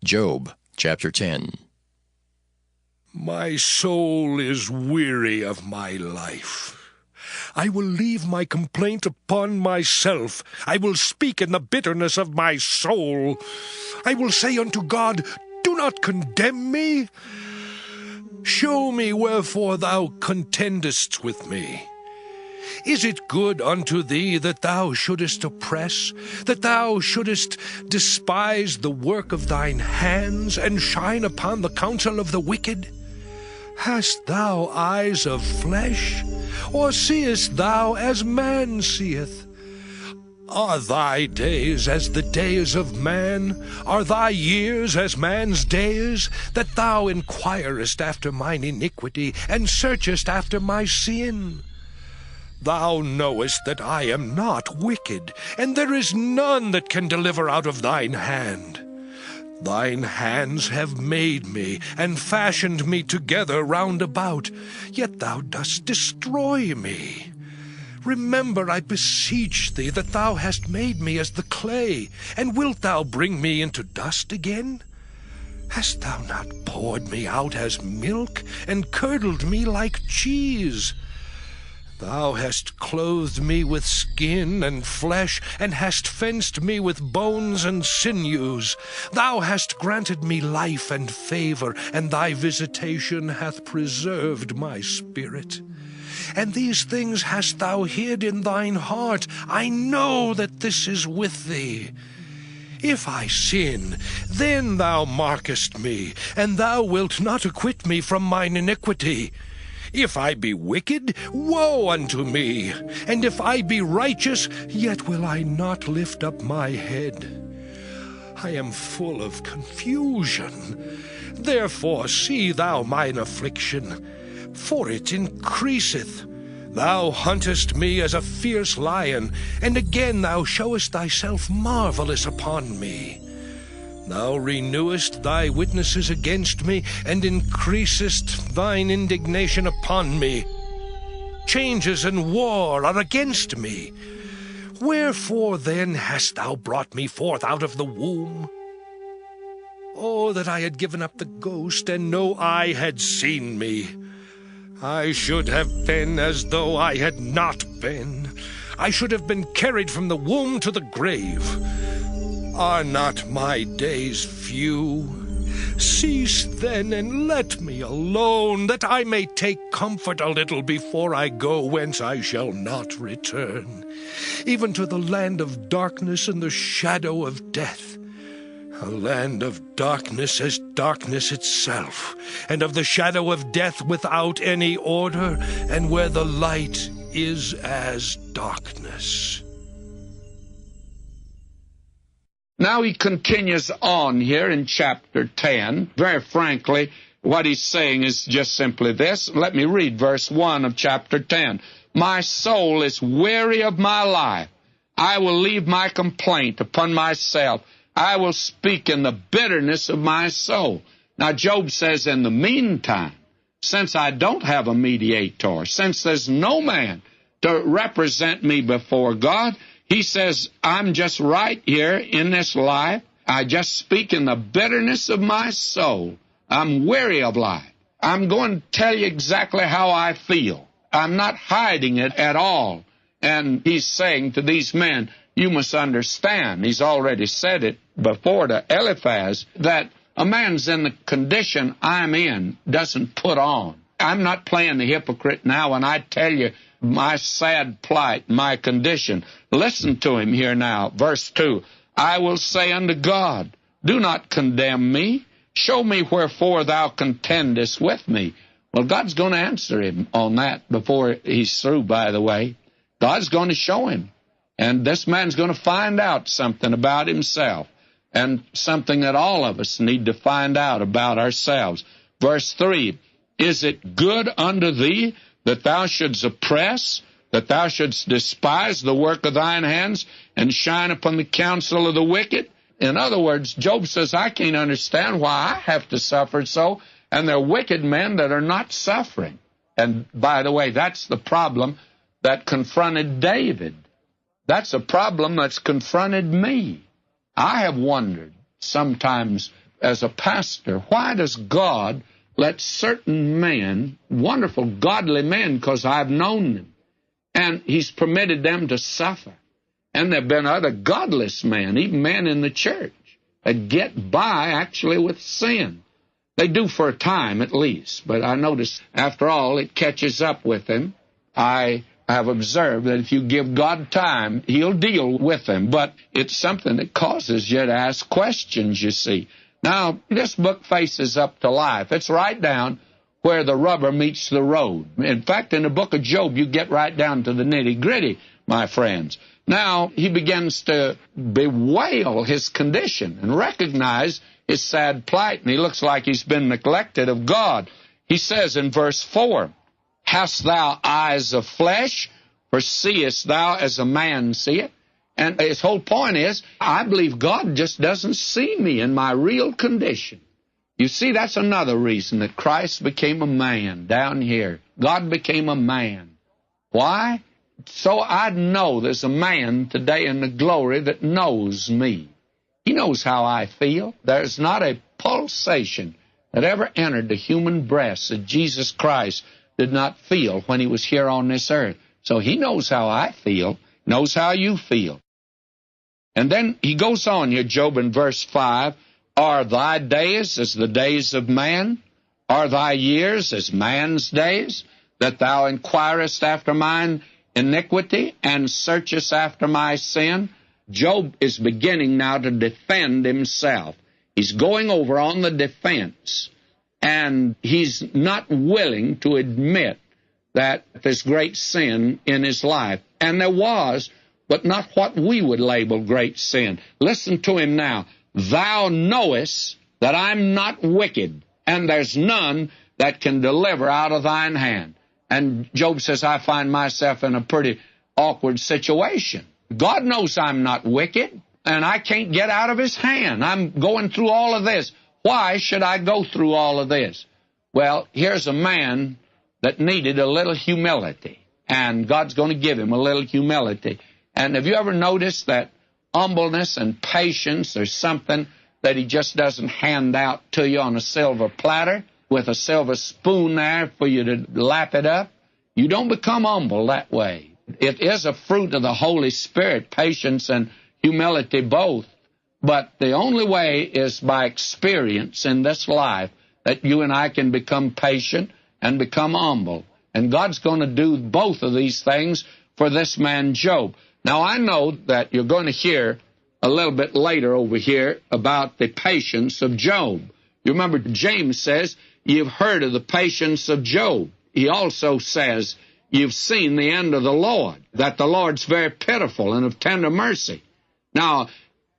Job chapter 10. My soul is weary of my life. I will leave my complaint upon myself. I will speak in the bitterness of my soul. I will say unto God, do not condemn me. Show me wherefore thou contendest with me. Is it good unto thee that thou shouldest oppress, that thou shouldest despise the work of thine hands, and shine upon the counsel of the wicked? Hast thou eyes of flesh, or seest thou as man seeth? Are thy days as the days of man? Are thy years as man's days? That thou inquirest after mine iniquity, and searchest after my sin? Thou knowest that I am not wicked, and there is none that can deliver out of thine hand. Thine hands have made me, and fashioned me together round about, yet thou dost destroy me. Remember, I beseech thee, that thou hast made me as the clay, and wilt thou bring me into dust again? Hast thou not poured me out as milk, and curdled me like cheese? Thou hast clothed me with skin and flesh, and hast fenced me with bones and sinews. Thou hast granted me life and favor, and thy visitation hath preserved my spirit. And these things hast thou hid in thine heart. I know that this is with thee. If I sin, then thou markest me, and thou wilt not acquit me from mine iniquity. If I be wicked, woe unto me! And if I be righteous, yet will I not lift up my head. I am full of confusion. Therefore see thou mine affliction, for it increaseth. Thou huntest me as a fierce lion, and again thou showest thyself marvelous upon me. Thou renewest thy witnesses against me, and increasest thine indignation upon me. Changes and war are against me. Wherefore then hast thou brought me forth out of the womb? Oh, that I had given up the ghost, and no eye had seen me. I should have been as though I had not been. I should have been carried from the womb to the grave. Are not my days few? Cease then, and let me alone, that I may take comfort a little before I go whence I shall not return, even to the land of darkness and the shadow of death. A land of darkness as darkness itself, and of the shadow of death without any order, and where the light is as darkness. Now he continues on here in chapter 10. Very frankly, what he's saying is just simply this. Let me read verse 1 of chapter 10. My soul is weary of my life. I will leave my complaint upon myself. I will speak in the bitterness of my soul. Now Job says, in the meantime, since I don't have a mediator, since there's no man to represent me before God, he says, I'm just right here in this life. I just speak in the bitterness of my soul. I'm weary of life. I'm going to tell you exactly how I feel. I'm not hiding it at all. And he's saying to these men, you must understand, he's already said it before to Eliphaz, that a man's in the condition I'm in doesn't put on. I'm not playing the hypocrite now when I tell you my sad plight, my condition. Listen to him here now, verse 2. I will say unto God, do not condemn me. Show me wherefore thou contendest with me. Well, God's going to answer him on that before he's through, by the way. God's going to show him. And this man's going to find out something about himself, and something that all of us need to find out about ourselves. Verse 3, is it good unto thee that thou shouldst oppress, that thou shouldst despise the work of thine hands, and shine upon the counsel of the wicked? In other words, Job says, I can't understand why I have to suffer so, and there are wicked men that are not suffering. And by the way, that's the problem that confronted David. That's a problem that's confronted me. I have wondered sometimes as a pastor, why does God let certain men, wonderful, godly men, because I've known them, and He's permitted them to suffer? And there have been other godless men, even men in the church, that get by actually with sin. They do for a time at least, but I notice after all it catches up with them. I have observed that if you give God time, He'll deal with them, but it's something that causes you to ask questions, you see. Now, this book faces up to life. It's right down where the rubber meets the road. In fact, in the book of Job, you get right down to the nitty-gritty, my friends. Now, he begins to bewail his condition and recognize his sad plight, and he looks like he's been neglected of God. He says in verse 4, "Hast thou eyes of flesh, or seest thou as a man seeth?" And his whole point is, I believe God just doesn't see me in my real condition. You see, that's another reason that Christ became a man down here. God became a man. Why? So I'd know there's a man today in the glory that knows me. He knows how I feel. There's not a pulsation that ever entered the human breast that Jesus Christ did not feel when He was here on this earth. So He knows how I feel, knows how you feel. And then he goes on here, Job, in verse 5, "Are thy days as the days of man? Are thy years as man's days? That thou inquirest after mine iniquity, and searchest after my sin?" Job is beginning now to defend himself. He's going over on the defense, and he's not willing to admit that there's great sin in his life. And there was, but not what we would label great sin. Listen to him now. "Thou knowest that I'm not wicked, and there's none that can deliver out of thine hand." And Job says, I find myself in a pretty awkward situation. God knows I'm not wicked, and I can't get out of His hand. I'm going through all of this. Why should I go through all of this? Well, here's a man that needed a little humility, and God's going to give him a little humility. And have you ever noticed that humbleness and patience are something that He just doesn't hand out to you on a silver platter with a silver spoon there for you to lap it up? You don't become humble that way. It is a fruit of the Holy Spirit, patience and humility both. But the only way is by experience in this life that you and I can become patient and become humble. And God's going to do both of these things for this man Job. Now, I know that you're going to hear a little bit later over here about the patience of Job. You remember James says, "You've heard of the patience of Job." He also says, "You've seen the end of the Lord, that the Lord's very pitiful and of tender mercy." Now,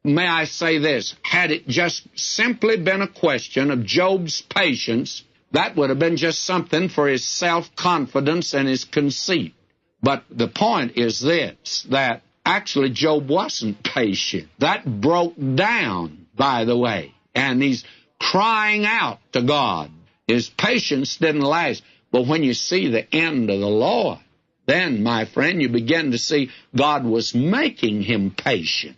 may I say this, had it just simply been a question of Job's patience, that would have been just something for his self-confidence and his conceit. But the point is this, that actually Job wasn't patient. That broke down, by the way, and he's crying out to God. His patience didn't last. But when you see the end of the Lord, then, my friend, you begin to see God was making him patient.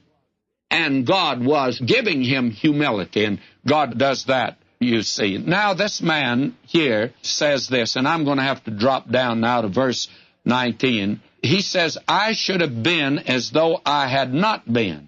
And God was giving him humility, and God does that, you see. Now, this man here says this, and I'm going to have to drop down now to verse 19. He says, "I should have been as though I had not been.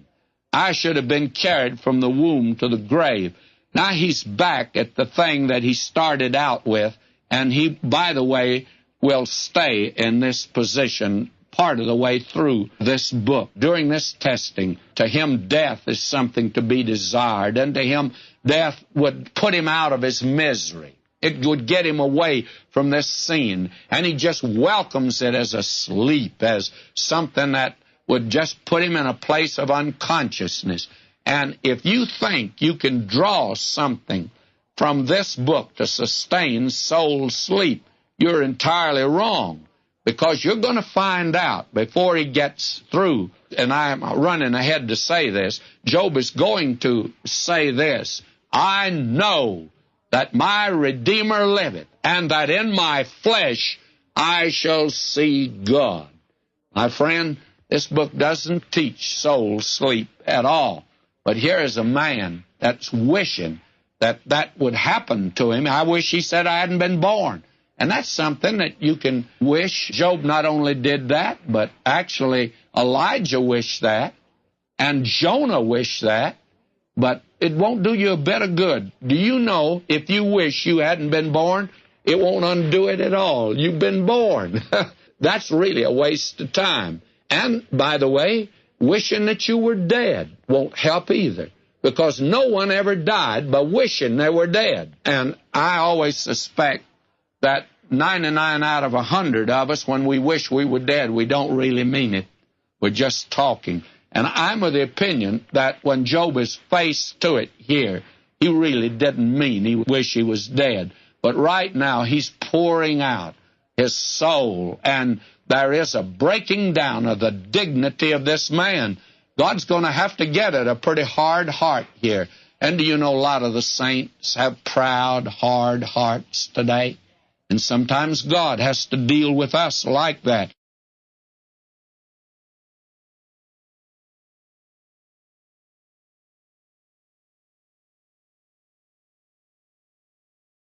I should have been carried from the womb to the grave." Now he's back at the thing that he started out with, and he, by the way, will stay in this position part of the way through this book. During this testing, to him death is something to be desired, and to him death would put him out of his misery. It would get him away from this scene, and he just welcomes it as a sleep, as something that would just put him in a place of unconsciousness. And if you think you can draw something from this book to sustain soul sleep, you're entirely wrong, because you're going to find out before he gets through, and I'm running ahead to say this, Job is going to say this, "I know that my Redeemer liveth, and that in my flesh I shall see God." My friend, this book doesn't teach soul sleep at all. But here is a man that's wishing that would happen to him. I wish, he said, I hadn't been born. And that's something that you can wish. Job not only did that, but actually Elijah wished that, and Jonah wished that, but it won't do you a bit of good. Do you know, if you wish you hadn't been born, it won't undo it at all. You've been born. That's really a waste of time. And, by the way, wishing that you were dead won't help either, because no one ever died by wishing they were dead. And I always suspect that 99 out of 100 of us, when we wish we were dead, we don't really mean it. We're just talking. And I'm of the opinion that when Job is faced to it here, he really didn't mean he wished he was dead. But right now, he's pouring out his soul, and there is a breaking down of the dignity of this man. God's going to have to get at a pretty hard heart here. And do you know, a lot of the saints have proud, hard hearts today? And sometimes God has to deal with us like that.